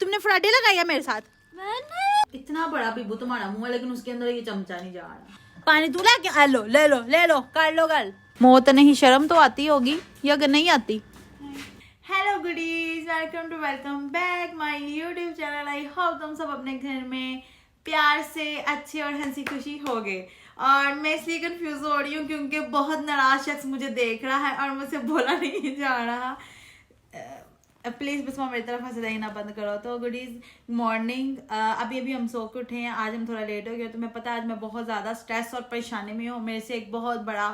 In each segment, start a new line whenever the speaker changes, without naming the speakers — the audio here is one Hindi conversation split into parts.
तुमने फराटे लगाया मेरे साथ?
मैंने इतना बड़ा पीबू तुम्हारा मुंह है, लेकिन उसके अंदर ये चमचा नहीं जा रहा।
पानी तू लाके आ लो, ले लो ले लो, कर लो गल। मौत नहीं, शर्म तो आती होगी या अगर नहीं आती? Hello goodies, welcome back my YouTube channel. I hope तुम सब अपने घर में प्यार से अच्छे और हंसी खुशी हो गए। और मैं इसलिए कंफ्यूज हो रही हूँ क्योंकि बहुत नाराज शख्स मुझे देख रहा है और मुझसे बोला नहीं जा रहा। प्लीज बस मेरी तरफ हंस देना बंद करो। तो गुडीज मॉर्निंग, अभी हम सो के उठे हैं। आज हम थोड़ा लेट हो गए। तो मैं पता आज मैं बहुत ज्यादा स्ट्रेस और परेशानी में हूँ। मेरे से एक बहुत बड़ा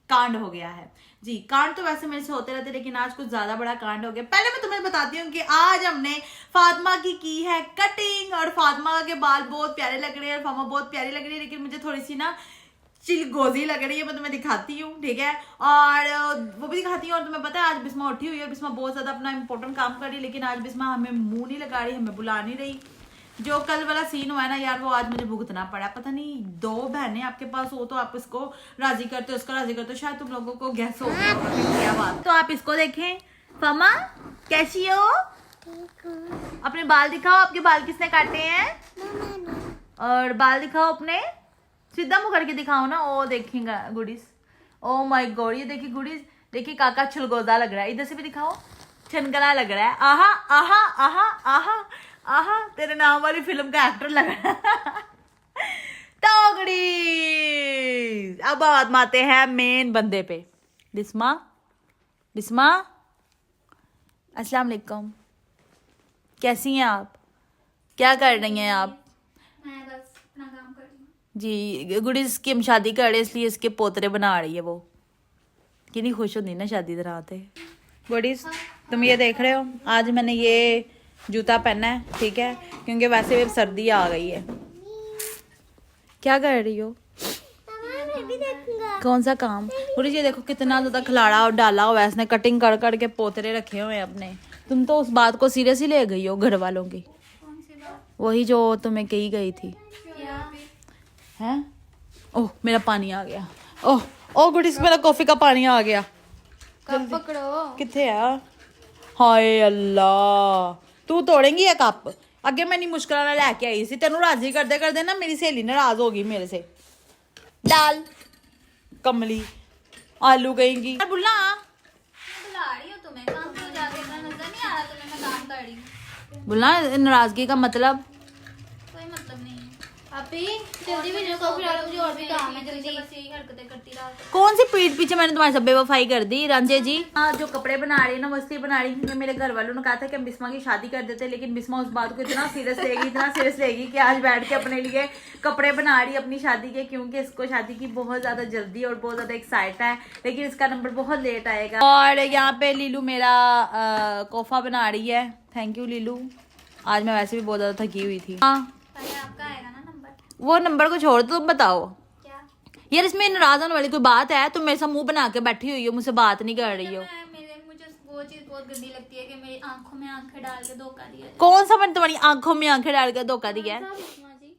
कांड हो गया है। जी, कांड तो वैसे मेरे से होते रहते, लेकिन आज कुछ ज्यादा बड़ा कांड हो गया। पहले मैं तुम्हें बताती हूँ कि आज हमने फातिमा की है कटिंग, और फातिमा के बाल बहुत प्यारे लग रहे हैं और फातिमा बहुत प्यारी लग रही है, लेकिन मुझे थोड़ी सी ना चिलगोजी लग रही है। मैं तुम्हें दिखाती हूँ, ठीक है, और वो भी दिखाती हूँ। और तुम्हें पता है आज बिस्मा उठी हुई है और बिस्मा बहुत ज्यादा अपना इंपॉर्टेंट काम कर रही है, लेकिन आज बिस्मा हमें मुंह नहीं लगा रही, हमें बुला नहीं रही। जो कल वाला सीन हुआ है ना यार, वो आज मुझे भुगतना पड़ा। पता नहीं, दो बहनें आपके पास हो तो आप इसको राजी करते हो, उसको राजी करते हो, शायद तुम लोगों को गैस हो क्या बात। तो आप इसको देखें। फमा कैसी हो? अपने बाल दिखाओ, आपके बाल किसने काटे हैं? और बाल दिखाओ अपने, सीधा मुंह करके दिखाओ ना। ओ देखेगा गुडीज, ओ माय गॉड, ये देखिए गुडीज, देखिए काका छलगोदा लग रहा है। इधर से भी दिखाओ, छनगला लग रहा है। आहा आहा आहा आहा आहा, तेरे नाम वाली फिल्म का एक्टर लग रहा है। टोगड़ी। अब बात आते हैं मेन बंदे पे। बिस्मा, बिस्मा अस्सलाम वालेकुम, कैसी हैं आप? क्या कर रही हैं आप?
मैं बस अपना काम कर रही हूँ।
जी गुडीज की हम शादी कर रहे हैं, इसलिए इसके पोतरे बना रही है वो। कितनी खुश होती ना शादी तरह आते। गुडीज तुम ये देख रहे हो, आज मैंने ये जूता पहना है, ठीक है, क्योंकि वैसे भी सर्दी आ गई है। क्या कर रही हो?
मैं भी देखूंगा।
कौन सा काम? गुडीज ये देखो कितना ज्यादा खिलाड़ा और डाला हुआ है इसने, कटिंग कर करके पोतरे रखे हुए हैं अपने। तुम तो उस बात को सीरियसली ले गई हो घर वालों की,
कौन सी बात?
वही जो तुम्हें कही गई थी।
क्या?
हैं? ओह मेरा पानी आ गया। ओह ओ गुडीज, मेरा कॉफी का पानी आ गया।
कब पकड़ो?
किथे है? हाय अल्लाह, तू तोड़ेंगी ये कप? अगे मैं मुश्किल ना लैके आई सी, तेनू राजी करदे करदे ना मेरी सहेली नाराज हो गई मेरे से। डाल कमली, आलू गईगी बुला।
बुला रही हो तुम्हें, काम तो जाके इतना नजर नहीं आ रहा तुम्हें मैं काम कर रही हूँ।
बुला, नाराजगी का मतलब
कोई मतलब नहीं है। अभी जल्दी भेजो कॉफी डालो, मुझे और भी काम है। जल्दी बस यही हरकतें करती रहा।
कौन सी पीठ पीछे मैंने तुम्हारी सब बेवफाई कर दी रांझे जी। हाँ, जो कपड़े बना रही है ना वो इसलिए बना रही है क्योंकि मेरे घर वालों ने कहा था कि हम बिस्मा की शादी कर देते, लेकिन बिस्मा उस बात को इतना सीरियस लेगी, इतना सीरियस लेगी कि आज बैठ के अपने लिए कपड़े बना रही है अपनी शादी के, क्योंकि इसको शादी की बहुत ज्यादा जल्दी और बहुत ज्यादा एक्साइट है, लेकिन इसका नंबर बहुत लेट आएगा। और यहाँ पे लीलू मेरा कोफा बना रही है। थैंक यू लीलू, आज मैं वैसे भी बहुत ज्यादा थकी हुई थी। हाँ
पहले आपका आएगा ना नंबर।
वो नंबर को छोड़ दो, तुम बताओ
क्या?
यार, इसमें नाराज होने वाली कोई बात है? तुम मेरे साथ मुंह बना के बैठी हुई हो, मुझसे बात नहीं कर रही हो।
मुझे वो चीज बहुत गंदी लगती है कि मेरी आंखों में आंखें डाल के धोखा दिया जाए।
कौन सा मैंने तुम्हारी आंखों में आंखें डाल के धोखा दिया है?
बिस्मा जी,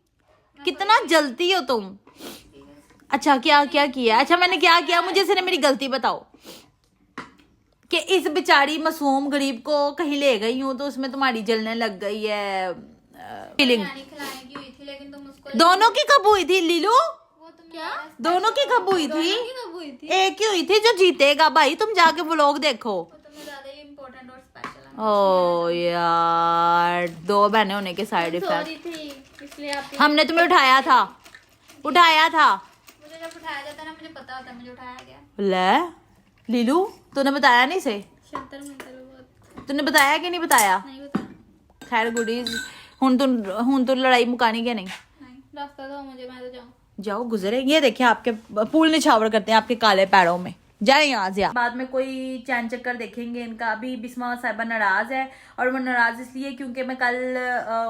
कितना जलती हो तुम। अच्छा क्या क्या किया? अच्छा मैंने क्या किया? मुझे सिर्फ मेरी गलती बताओ कि इस बेचारी मासूम गरीब को कहीं ले गई हूँ तो उसमें तुम्हारी जलने लग गई है फीलिंग।
बिरयानी खिलाने की हुई थी, लेकिन तुम उसको
दोनों की कब हुई थी लीलू?
वो तुम क्या?
दोनों की कब हुई थी?
कब हुई थी?
एक ही हुई थी, जो जीतेगा भाई तुम जाके व्लॉग देखो।
वो तुम्हें ज्यादा ही इम्पोर्टेंट और स्पेशल है।
ओ यार, दो बहनें होने के साइड इफेक्ट।
सॉरी थी इसलिए आप
हमने तुम्हें उठाया था, उठाया था।
मुझे जब उठाया जाता ना, मुझे पता होता मुझे उठाया गया।
ले लीलू, तूने बताया नहीं से?
शंतर मंतर बहुत
तूने बताया कि नहीं बताया?
नहीं बता।
खैर गुडीज, हुन तो लड़ाई मुकानी क्या नहीं?
नहीं, रास्ता दो मुझे, मैं तो जाऊँ।
जाओ गुजरे। ये देखिए आपके पूल निछावर करते हैं आपके काले पैरों में, जाए यहाँ से। बाद में कोई चैन चक्कर देखेंगे इनका। अभी बिस्मा साहिबा नाराज है, और वो नाराज इसलिए क्योंकि मैं कल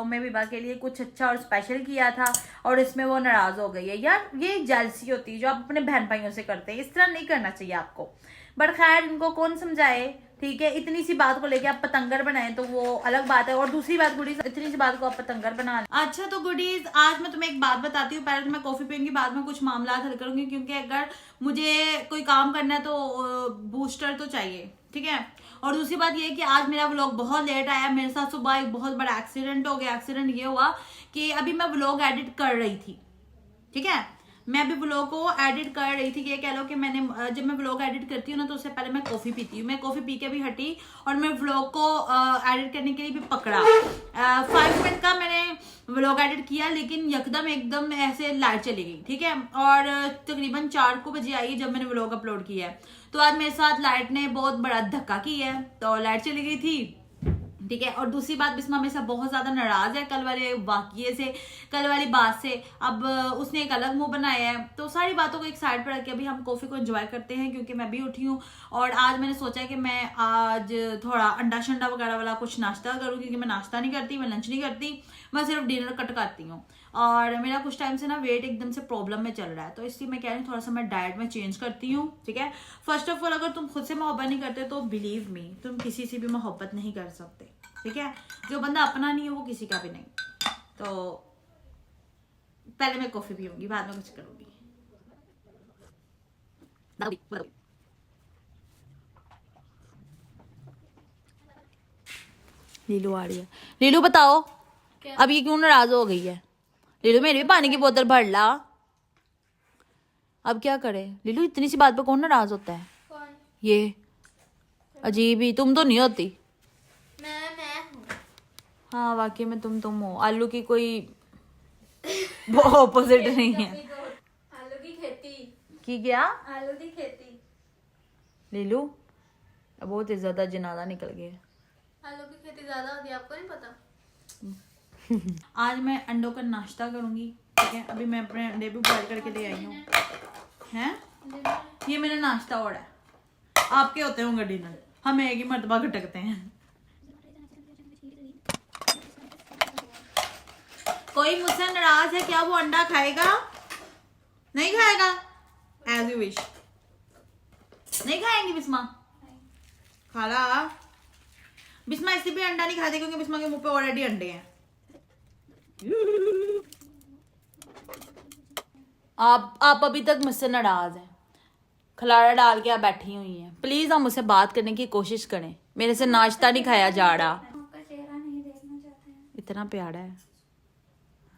उम्मे विभा के लिए कुछ अच्छा और स्पेशल किया था और इसमें वो नाराज हो गई है। यार ये जेलसी होती है जो आप अपने बहन भाइयों से करते हैं, इस तरह नहीं करना चाहिए आपको। बट खैर इनको कौन समझाए, ठीक है। इतनी सी बात को लेके आप पतंगर बनाए तो वो अलग बात है, और दूसरी बात गुडीज, इतनी सी बात को आप पतंगर बना लें। अच्छा तो गुडीज, आज मैं तुम्हें एक बात बताती हूँ। पहले तो मैं कॉफी पीऊंगी, बाद में कुछ मामला हल करूंगी, क्योंकि अगर मुझे कोई काम करना है तो बूस्टर तो चाहिए, ठीक है। और दूसरी बात ये है कि आज मेरा व्लॉग बहुत लेट आया। मेरे साथ सुबह एक बहुत बड़ा एक्सीडेंट हो गया। एक्सीडेंट ये हुआ कि अभी मैं व्लॉग एडिट कर रही थी, ठीक है, मैं अभी व्लॉग को एडिट कर रही थी। ये कह लो कि मैंने जब मैं व्लॉग एडिट करती हूँ ना तो उससे पहले मैं कॉफ़ी पीती हूँ। मैं कॉफ़ी पी के भी हटी और मैं व्लॉग को एडिट करने के लिए भी पकड़ा। 5 मिनट का मैंने व्लॉग एडिट किया, लेकिन यकदम एकदम ऐसे लाइट चली गई, ठीक है। और तकरीबन 4 को बजे आई जब मैंने व्लॉग अपलोड किया है। तो आज मेरे साथ लाइट ने बहुत बड़ा धक्का किया है, तो लाइट चली गई थी, ठीक है। और दूसरी बात, बिस्मा मेरे साथ बहुत ज्यादा नाराज है कल वाले वाकये से, कल वाली बात से। अब उसने एक अलग मुंह बनाया है। तो सारी बातों को एक साइड पर रख के अभी हम कॉफी को एंजॉय करते हैं, क्योंकि मैं भी उठी हूँ और आज मैंने सोचा कि मैं आज थोड़ा अंडा शंडा वगैरह वाला कुछ नाश्ता करूँ, क्योंकि मैं नाश्ता नहीं करती, मैं लंच नहीं करती, मैं सिर्फ डिनर कट करती हूँ। और मेरा कुछ टाइम से ना वेट एकदम से प्रॉब्लम में चल रहा है, तो इसलिए मैं कह रही हूँ थोड़ा सा मैं डाइट में चेंज करती हूँ, ठीक है। फर्स्ट ऑफ ऑल, अगर तुम खुद से मोहब्बत नहीं करते तो बिलीव मी, तुम किसी से भी मोहब्बत नहीं कर सकते, ठीक है। जो बंदा अपना नहीं है वो किसी का भी नहीं। तो पहले मैं कॉफी पीऊंगी, बाद में कुछ करूंगी। लीलू आ रही है। लीलू बताओ अब ये क्यों नाराज हो गई है? लीलू मेरी भी पानी की बोतल भर ला। अब क्या करे लीलू, इतनी सी बात पे कौन नाराज होता है?
कौन?
ये अजीब ही, तुम तो नहीं होती।
मैं हूँ।
हाँ वाकई में तुम हो। आलू की कोई ऑपोजिट नहीं है।
आलू की खेती
की क्या?
आलू की खेती।
लीलू बहुत इज्जत जनादा निकल गया।
आलू की खेती ज्यादा होती है, आपको नहीं पता?
आज मैं अंडों का नाश्ता करूंगी, ठीक है। अभी मैं अपने अंडे भी बॉयल करके ले आई हूँ। हैं? ये मेरा नाश्ता और है, आपके होते होंगे डिनर। हम एक ही मर्तबा खटकते हैं। कोई मुझसे नाराज है क्या? वो अंडा खाएगा? नहीं खाएगा? As you wish. नहीं खाएंगी बिस्मा? खा ला। बिस्मा इससे भी अंडा नहीं खाते क्योंकि बिस्मा के मुंह पे ऑलरेडी अंडे हैं। आप अभी तक मुझसे नाराज हैं, खलाड़ा डाल के आप बैठी हुई हैं। प्लीज आप मुझसे बात करने की कोशिश करें। मेरे से नाश्ता नहीं खाया जा रहा।
आपका चेहरा नहीं देखना चाहते हैं।
इतना प्यारा है।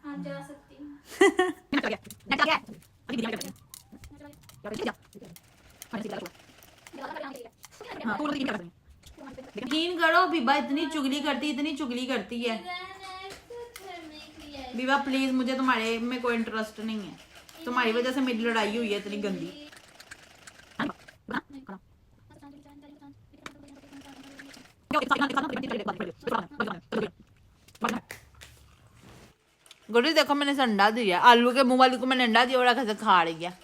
हाँ, जा सकती हूँ।
यकीन करो बीबा इतनी चुगली करती है। बीबा प्लीज, मुझे तुम्हारे में कोई इंटरेस्ट नहीं है। तुम्हारी वजह से मेरी लड़ाई हुई है इतनी गंदी। गुड्डी देखो मैंने अंडा दिया, आलू के मुंह वाली को मैंने अंडा दिया और कैसे खा रही है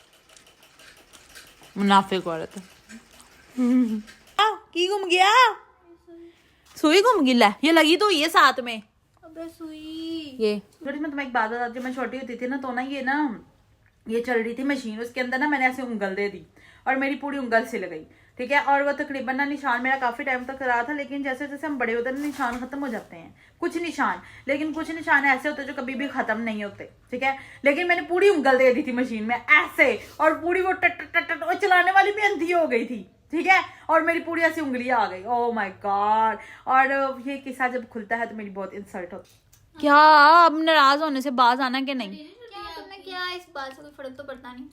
मुनाफिक औरत। की घूम गया? सुई घूम गई? ला ये लगी तो ये साथ में।
अबे सुई।
ये थोड़ी मैं तुम्हें एक बात बताती हूँ। मैं छोटी होती थी ना तो ना ये चल रही थी मशीन, उसके अंदर ना मैंने ऐसे उंगल दे दी और मेरी पूरी उंगल सिल गई, ठीक है। और वो तकरीबन ना निशान मेरा काफी टाइम तक रहा था, लेकिन जैसे जैसे हम बड़े होते हैं निशान खत्म हो जाते हैं कुछ निशान, लेकिन कुछ निशान ऐसे होते हैं जो कभी भी खत्म नहीं होते, ठीक है। लेकिन मैंने पूरी उंगल दे दी थी मशीन में ऐसे, और पूरी वो टट टट टट और चलाने वाली भी अंधी हो गई थी, ठीक है। और मेरी पूरी ऐसी उंगलियां आ गई। Oh my God. और ये किस्सा जब खुलता है तो मेरी बहुत इंसल्ट होती है। क्या अब नाराज होने से बाज आना कि नहीं?
क्या तुमने क्या, इस बात से कोई फर्क तो पड़ता नहीं।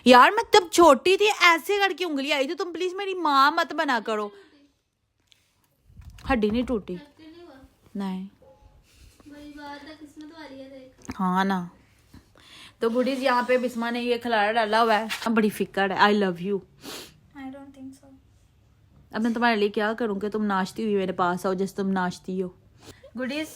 यार मैं तब छोटी थी ऐसे करके उंगली आई थी। तुम प्लीज मेरी माँ मत बना करो। हड्डी नहीं टूटी? नहीं।
बड़ी बात है, किस्मत वाली है देख।
हाँ ना। तो गुडीज यहाँ पे बिस्मा ने ये खिलाड़ा डाला हुआ है, बड़ी फिक्र है। I love you.
I don't think so.
अब मैं तुम्हारे लिए क्या करूँ कि तुम नाचती हुई मेरे पास आओ जैसे तुम नाचती हो। गुडीज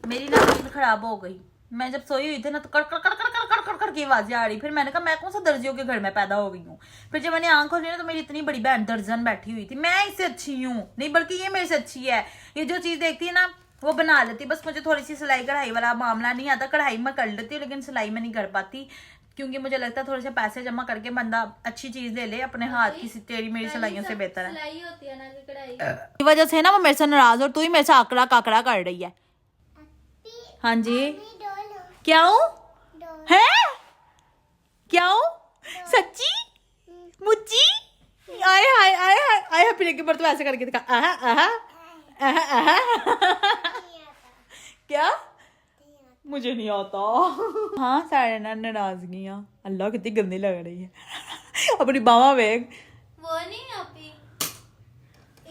मेरी ना नींद खराब हो गई। मैं जब सोई हुई थी ना तो कर कर कर कर कर कर कर कर की आवाजें आ रही। फिर मैंने कहा मैं कौन सा दर्जियों के घर में पैदा हो गई हूँ। फिर जब मैंने आंख खोली ना तो मेरी इतनी बड़ी बहन दर्जन बैठी हुई थी। मैं इससे अच्छी हूँ नहीं, बल्कि ये मेरे से अच्छी है। ये जो चीज देखती है ना वो बना लेती। बस मुझे थोड़ी सी सिलाई कढ़ाई वाला मामला नहीं आता। कढ़ाई मैं कर लेती हूँ लेकिन सिलाई में नहीं कर पाती, क्योंकि मुझे लगता है थोड़े से पैसे जमा करके बंदा अच्छी चीज ले ले अपने हाथ की। तेरी मेरी सिलाइयों से बेहतर है।
सिलाई होती है ना कि कढ़ाई।
की वजह से ना वो मेरे से नाराज और तू ही मेरे से आकड़ा काकड़ा कर रही है। हाँ जी क्या हूँ है? क्या हूँ? सच्ची मुच्ची आए हाय आए हाय आए हाय पीने के ऊपर तो ऐसे करके दिखा आहा आहा आहा आहा क्या मुझे नहीं आता। हाँ साढ़े नाराजगियाँ अल्लाह कितनी गंदी लग रही है अपनी बावा वेग
वो नहीं आपी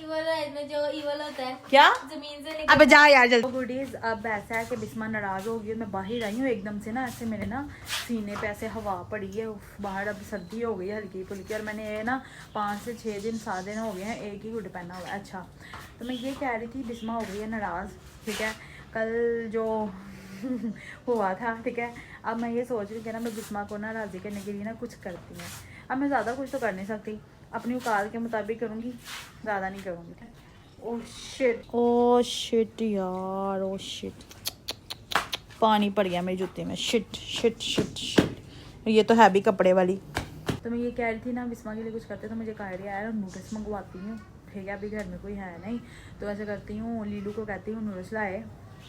इवल में जो इवल होता है
क्या
जमीन से
अब जा यार जल्दी। गुडीज अब ऐसा है कि बिस्मा नाराज हो गई, मैं बाहर आई हूँ एकदम से ना, ऐसे मेरे ना सीने पे ऐसे हवा पड़ी है। बाहर अब सर्दी हो गई है हल्की फुल्की, और मैंने ये ना 5 से 6 दिन 7 दिन हो गए हैं एक ही हुड पहना हुआ है। अच्छा तो मैं ये कह रही थी बिस्मा हो गई है नाराज़, ठीक है, कल जो हुआ था, ठीक है। अब मैं ये सोच रही हूँ कि ना मैं बिस्मा को ना राज़ी करने के लिए ना कुछ करती हूँ। अब मैं ज़्यादा कुछ तो कर नहीं सकती, अपनी औकात के मुताबिक करूँगी, ज़्यादा नहीं करूँगी। ओ शिट यार, ओ शिट, पानी पड़ गया मेरी जूते में, शिट शिट शिट शिट। ये तो है भी कपड़े वाली। तो मैं ये कह रही थी ना बिस्मा के लिए कुछ करते, तो मुझे कह रही है नूडल्स मंगवाती हूँ, ठीक है। अभी घर में कोई है नहीं तो ऐसे करती हूँ, लीलू को कहती हूँ नूडल्स लाए,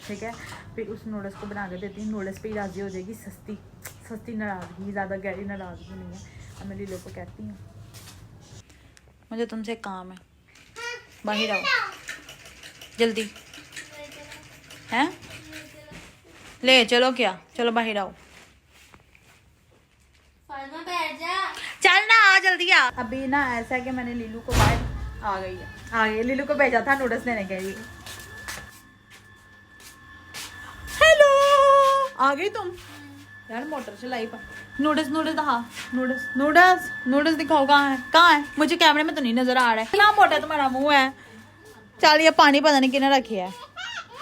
ठीक है, फिर उस नूडल्स को बना के देती हूँ, नूडल्स पे ही राज़ी हो जाएगी। सस्ती सस्ती नाराज़गी, ज़्यादा गहरी नाराज़गी नहीं है। अब मैं लीलू को कहती हूँ मुझे तुमसे काम है, बाहर आओ जल्दी। हैं ले चलो क्या, चलो बाहर आओ,
फातिमा बैठ जा।
चल ना आ जल्दी आ। अभी ना ऐसा है कि मैंने लीलू को बाहर आ गई लीलू को भेजा था नूडल्स लेने के लिए। हेलो आ गई तुम यार, मोटर चलाई पर। नूडल्स नूडल्स दिखा, नूडल्स नूडल्स नूडल्स दिखाओ, कहाँ है मुझे कैमरे में तो नहीं नजर आ रहा है। कितना मोटा तुम्हारा मुंह है। चल ये पानी पता नहीं किने रखे है,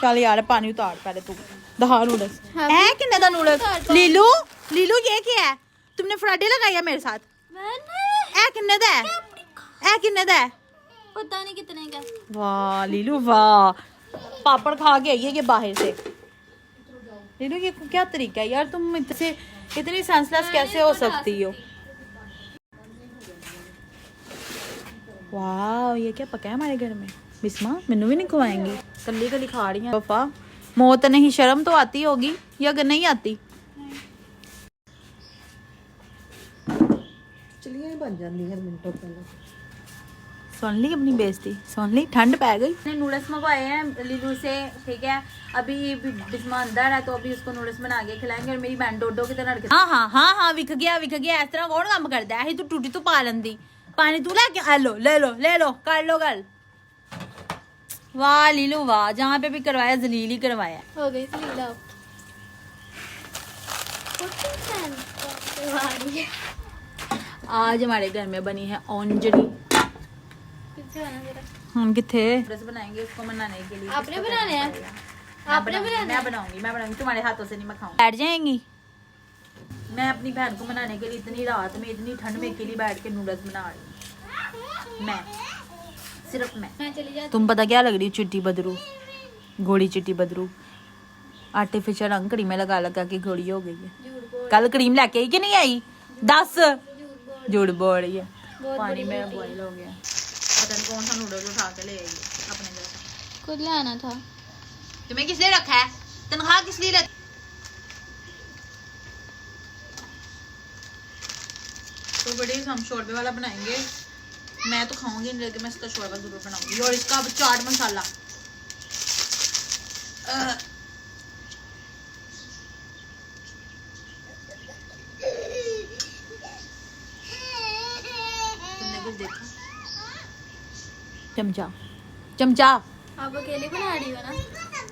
चल यार पानी उतार पहले तू, दिखा नूडल्स है किन्ने दा नूडल्स। लीलू लीलू ये क्या है, तुमने फ्राइडे लगाया मेरे साथ।
मैंने
ए किन्ने दा है, ए किन्ने दा है,
पता नहीं कितने का।
वाह लीलू वाह, पापड़ खा के आई है ये बाहर से। लीलू ये क्या तरीका है यार, तुम इतनी सेंसलेस कैसे हो सकती हो। वाह ये क्या पका है हमारे घर में, बिस्मा मैनू भी नहीं खवाएंगी, कली कली खा रही है। वफा मौत नहीं, शर्म तो आती होगी या अगर नहीं आती।
चलिए बन जाती है मिनटों पहले।
सुन ली अपनी बेइज्जती, सुन ली, ठंड पै गई। मैंने नूडल्स मंगवाए हैं लीलू से, ठीक है। अभी बिस्मा अंदर है तो अभी उसको नूडल्स बना के खिलाएंगे, और मेरी बहन डोडो की तरह हाँ विक गया इस तरह कौन काम करता है। तू टूटी तू पा लेंदी, पानी तू लेके ले लो कर लो गल। वाह लीलू वाह, जहाँ पे भी करवाया जलील ही करवाया।
हो गई लीला।
आज हमारे घर में बनी है ओंजरी। हम किथे बनाएंगे उसको मनाने के लिए।
आपने बनाने हैं? आपने बनाने?
मैं बनाऊंगी, तुम्हारे हाथों से नहीं मैं खाऊंगी। बैठ जाएंगी, मैं अपनी बहन को मनाने के लिए इतनी रात में इतनी ठंड में अकेली बैठ के नूडल्स बना रही हूँ। मैं सिर्फ मैं
चली जाती।
तुम पता क्या लग रही, चिट्टी बदरू, घोड़ी चिट्टी बदरू, आर्टिफिशियल रंग कड़ी में लगा के घोड़ी हो गई है। कल क्रीम लेके आई कि नहीं आई, 10 झूठ बोल रही है। पानी में बॉईल हो गया, पता नहीं कौन सा नूडल्स उठा के ले आई है अपने घर से।
खुद लाना था।
तुम्हें किस लिए रखा है, तनख्वाह किस लिए रखी। तो बड़ी हम शोरबे वाला बनाएंगे, मैं तो खाऊंगी नहीं लेकिन मैं इसका शोरबा जरूर बनाऊंगी, और इसका चाट मसाला। तुमने कुछ देखा, चमचा चमचा
आप अकेली बना रही हो ना,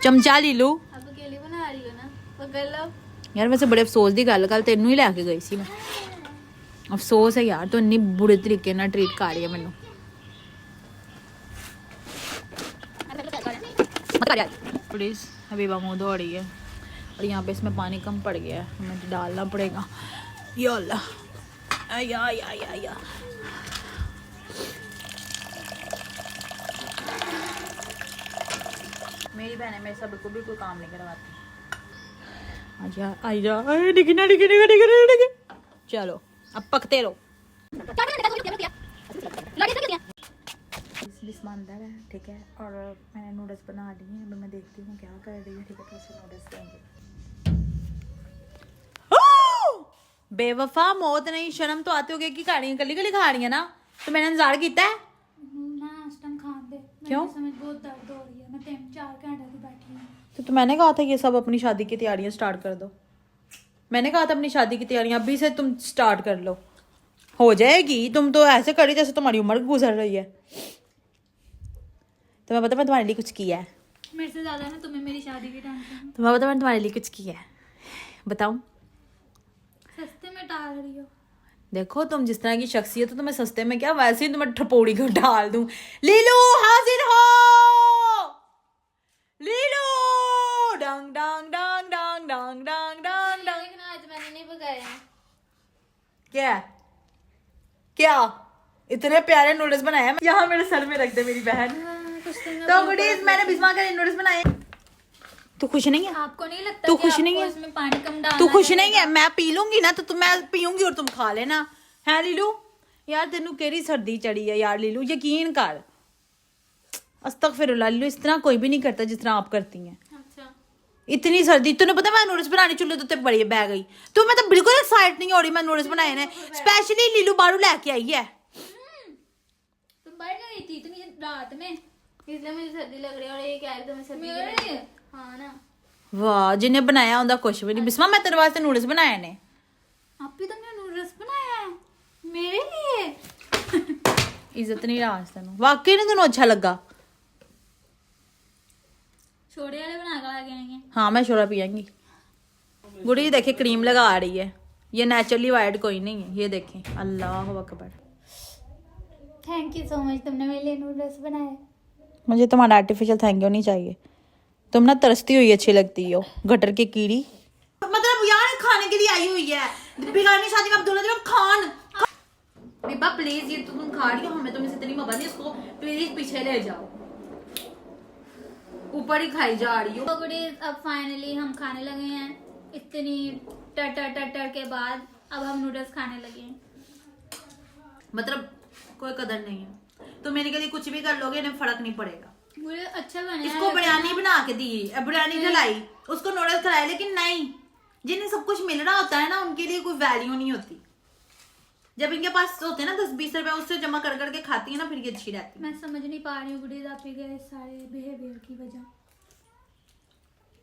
चमचा लीलू।
आप अकेली बना रही हो ना, पकड़ लो।
यार वैसे बड़े अफसोस की गल, कल तेनू ही लैके गई सी मैं। अफसोस है यार, तो इन्नी बुरे तरीके ना ट्रीट कर रही है मैनू। प्लीज हबीबा मुंह धो रही है, और यहाँ पे इसमें पानी कम पड़ गया है, हमें डालना पड़ेगा। या अल्लाह या मेरी बहनें मेरे सब को भी कोई काम नहीं करवाती। आजा डिगे। चलो अब पकते रहो। बिस्मा अंदर है, ठीक है, और मैंने नूडल्स बना लिए हैं। अभी मैं देखती हूँ क्या कर रही है, ठीक है, तो उसे नूडल्स देंगे। बेवफा मौत नहीं, शर्म तो आती होगी कि खा रही है, कली खा रही है ना, तो मैंने इंतजार किया है
ना इस टाइम खान दे।
क्यों?
समझ बहुत दर्द हो रही है, मैं 3-4 घंटे से बैठी हूँ।
तो मैंने कहा था ये सब अपनी शादी की तैयारियां स्टार्ट कर दो। मैंने कहा था अपनी शादी की तैयारियां अभी से तुम स्टार्ट कर लो, हो जाएगी। तुम तो ऐसे करी जैसे तुम्हारी उम्र गुजर रही है। तुम्हें पता मैं तुम्हारे लिए कुछ किया है?
मेरे से ज्यादा ना तुम्हें मेरी शादी की टेंशन।
तुम्हें पता मैंने तुम्हारे लिए कुछ किया है? बताऊं?
सस्ते में टाल रही हो।
देखो तुम जिस तरह की शख्सियत हो, तुम्हें सस्ते में क्या, वैसे ही तुम्हें ठपोड़ी को डाल दूं। लीलू हाजिर हो, लीलू डंग डंग डंग डंग डंग डंग डंग डंग।
लेकिन आज मैंने नहीं पकाया।
क्या क्या इतने प्यारे नूडल्स बनाए हैं। यहाँ मेरे सर में रख दे मेरी बहन। तो गुडीज मैंने बिस्मा के नूडल्स बनाए। तू खुश नहीं है?
आपको नहीं लगता
तू
कि
खुश
आपको
नहीं है?
इसमें पानी कम डालना
तू खुश
चाहिए?
नहीं है? मैं पी लूंगी ना, तो मैं पीऊंगी और तुम खा लेना है लीलू। यार तेनू केरी सर्दी चढ़ी है यार लीलू, यकीन कर। अस्तगफिरुल्लाह लीलू, इस तरह कोई भी नहीं करता जिस तरह आप करती हैं।
अच्छा
इतनी सर्दी, तूने पता मैं नूडल्स बनाने चुल्ले तो बड़ी बह गई। तू मैं तो बिल्कुल एक्साइट नहीं हो रही। मैं नूडल्स बनाए ने स्पेशली लीलू बारू लेके आई है।
तुम बाहर गई थी इतनी रात में, इसलिए मुझे सर्दी लग रही है। और ये क्या है तुम्हें सर्दी लग रही है? हाँ ना।
वाह, जिन्हें बनाया उनका कुछ भी नहीं। बिस्मा मैं तेरे वास्ते नूडल्स बनाए ने।
आप भी तुमने नूडल्स बनाया है मेरे लिए?
इज्जत नहीं रहा आज तेनू, वाकई नहीं तेनू अच्छा लगा।
छोड़े वाले बना कर आगे आएंगे।
हाँ मैं शोरा पियेंगी। गुड़ी देखे क्रीम लगा रही है, ये नेचुरली वाइट कोई नहीं है। ये देखें, अल्लाह अकबर।
थैंक यू सो मच, तुमने मेरे लिए नूडल्स बनाए।
मुझे तुम्हारा आर्टिफिशियल थैंक यू नहीं चाहिए। तुम ना तरसती हुई अच्छी लगती हो, गटर की कीड़ी। मतलब यार खाने के लिए आई हुई है, बिगानी शादी में अब दूल्हा जब खान। बिब्बा प्लीज, ये तुम खा रही हो, हमें तुम इसे इतनी मोहब्बत नहीं, इसको प्लीज पीछे ले जाओ। ऊपर ही खाई जा रही हो।
तो गुडीज अब फाइनली हम खाने लगे हैं। इतनी टर के बाद अब हम नूडल्स खाने लगे हैं।
मतलब कोई कदर नहीं है। तो मेरे के लिए कुछ भी कर लोगे, इन्हें फर्क नहीं पड़ेगा।
मुझे अच्छा बना है।
इसको बिरयानी बना के दी, बिरयानी खिलाई, उसको नूडल्स खिलाए, लेकिन नहीं, जिन्हें सब कुछ मिल रहा होता है ना, उनके लिए कोई वैल्यू नहीं होती। जब इनके पास होते हैं ना 10-20 रुपए, उससे जमा कर करके खाती है ना, फिर ये अच्छी रहती है।
मैं समझ नहीं पा रही हूँ गुडीज आपके गए सारे बिहेवियर की वजह।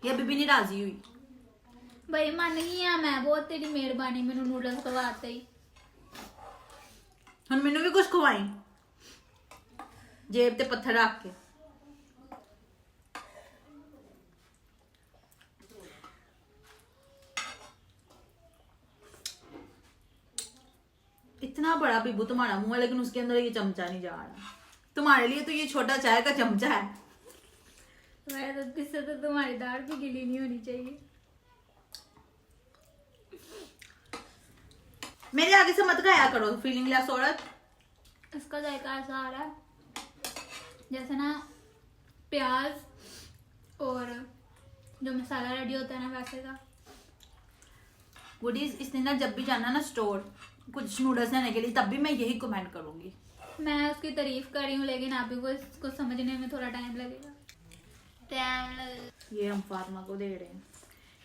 ये अभी भी नहीं राजी हुई।
भाई मन गई है मैं, बहुत तेरी मेहरबानी मैंने नूडल्स खवाते ही।
हम मैंने भी कुछ खवाई, जेब ते पत्थर रख के। इतना बड़ा पीबू तुम्हारा मुंह है, लेकिन उसके अंदर ये चमचा नहीं जा रहा। तुम्हारे लिए तो ये छोटा चाय का चमचा है।
इससे तो तुम्हारी दाढ़ भी गीली नहीं होनी चाहिए।
मेरे आगे से मत खाया करो फीलिंग लेस औरत।
इसका जायका ऐसा आ रहा है जैसे ना प्याज और जो मसाला रेडी होता है ना वैसे का।
गुडीज, इसने ना जब भी जाना ना स्टोर कुछ नूडल्स लेने के लिए, तब भी मैं यही कमेंट करूंगी।
मैं उसकी तारीफ कर रही हूँ, लेकिन अभी वो इसको समझने में थोड़ा टाइम लगेगा।
ये हम फातिमा को दे रहे हैं,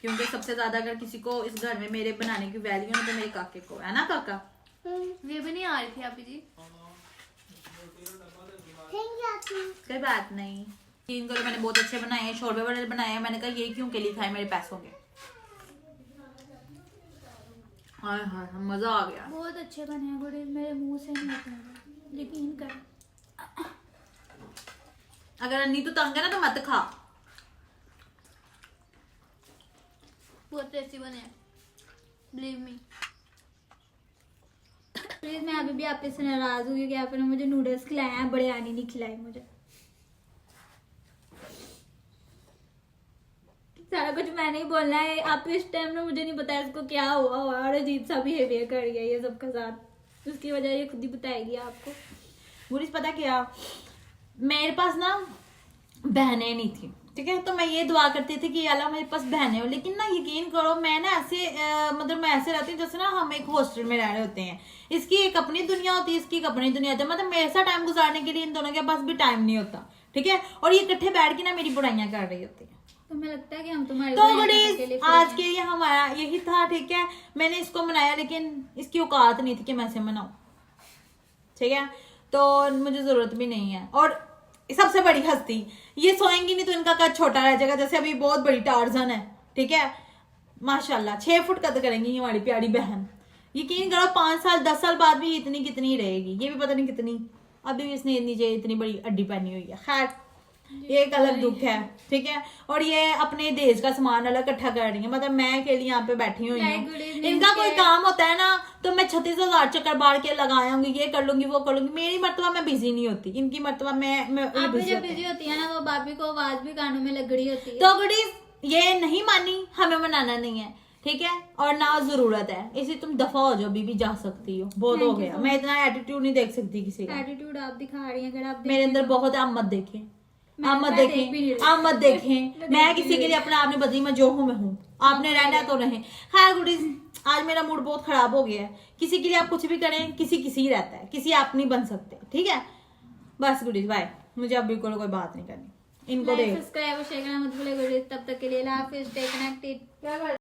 क्योंकि सबसे ज्यादा अगर किसी को इस घर में मेरे बनाने की वैल्यू है तो मेरे काके को है ना। काका
ये भी नहीं आ रही थी आप जी।
कोई बात नहीं, 3 किलो मैंने बहुत अच्छे बनाए हैं, शोरबे वाले बनाए हैं। मैंने कहा ये क्यों के लिए खाए मेरे पैसों के। हाय हाय मजा आ गया।
बहुत अच्छे बने हैं गुडीज, मेरे मुंह से नहीं उतर रहा, यकीन कर।
अगर अन्नी तो तंग है ना तो मत खा।
बहुत टेस्टी बने हैं, बिलीव मी। प्लीज मैं अभी भी आपसे से नाराज हूँ क्योंकि आपने मुझे नूडल्स खिलाए हैं, बिरयानी नहीं खिलाई मुझे। सारा कुछ मैंने ही बोलना है। आप इस टाइम ना मुझे नहीं पता इसको क्या हुआ और अजीब सा बिहेवियर कर गया ये सबके साथ। उसकी वजह ये खुद ही बताएगी आपको।
गुरीस पता क्या, मेरे पास ना बहनें नहीं थी, ठीक है। तो मैं ये दुआ करती थी कि अल्लाह मेरे पास बहनें हो। लेकिन ना यकीन करो मैं ना ऐसे मतलब मैं ऐसे रहती हूँ जैसे ना हम एक हॉस्टल में रह रहे होते हैं। इसकी एक अपनी दुनिया होती है, इसकी एक अपनी दुनिया होती है। मतलब मेरे साथ टाइम गुजारने के लिए इन दोनों के पास भी टाइम नहीं होता, ठीक है। और ये इकट्ठे बैठ के ना मेरी बुराइयां कर रही होती है।
तुम्हें लगता है कि हम तुम्हारी
तो
बुराई करने के लिए
गुडीज आज के लिए हमारा यही था, ठीक है। मैंने इसको मनाया, लेकिन इसकी औकात नहीं थी कि मैं इसे मनाऊं। ठीक है, तो मुझे जरूरत भी नहीं है। और सबसे बड़ी हस्ती, ये सोएंगी नहीं तो इनका कद छोटा रह जाएगा, जैसे अभी बहुत बड़ी टार्जन है, ठीक है, माशाल्लाह 6 फुट कद करेंगी ये हमारी प्यारी बहन। यकीन करो 5 साल 10 साल बाद भी इतनी कितनी रहेगी, ये भी पता नहीं कितनी। अभी भी इसने नीचे इतनी बड़ी अड्डी पहनी हुई है। खैर ये एक अलग दुख है, ठीक है। और ये अपने देश का सामान अलग इकट्ठा कर रही है, मतलब मैं अकेली यहाँ पे बैठी हुई हूँ। इनका कोई काम होता है ना तो मैं 36,000 चक्कर बार के लगाऊंगी, ये कर लूंगी वो कर लूंगी। मेरी मर्तबा मैं बिजी नहीं होती, इनकी मर्तबा मैं
आप भी जब बिजी होती है ना तो भाभी को आवाज भी कानों में लग रही होती है।
तो गुडीज ये नहीं मानी, हमें मनाना नहीं है, ठीक है, और ना जरूरत है, इसी तुम दफा हो जाओ, अभी भी जा सकती हो, बहुत हो गया। मैं इतना एटीट्यूड नहीं देख सकती किसी का।
एटीट्यूड आप दिखा रही हैं, अगर आप
मेरे अंदर बहुत है, आप मत देखें, आप मत देखें, आप मत देखें। मैं किसी के लिए अपने आप नहीं बदली, मैं जो हूँ मैं हूँ, आपने रहना तो रहे। खैर गुडीज आज मेरा मूड बहुत खराब हो गया है। किसी के लिए आप कुछ भी करें, किसी रहता है, किसी आप नहीं बन सकते, ठीक है। बस गुडीज बाय, मुझे अब बिल्कुल कोई बात नहीं करनी। इनको देख
सब्सक्राइब शेयर करना मत भूलिए गुडीज। तब तक के लिए अल्लाह हाफिज़, स्टे कनेक्टेड।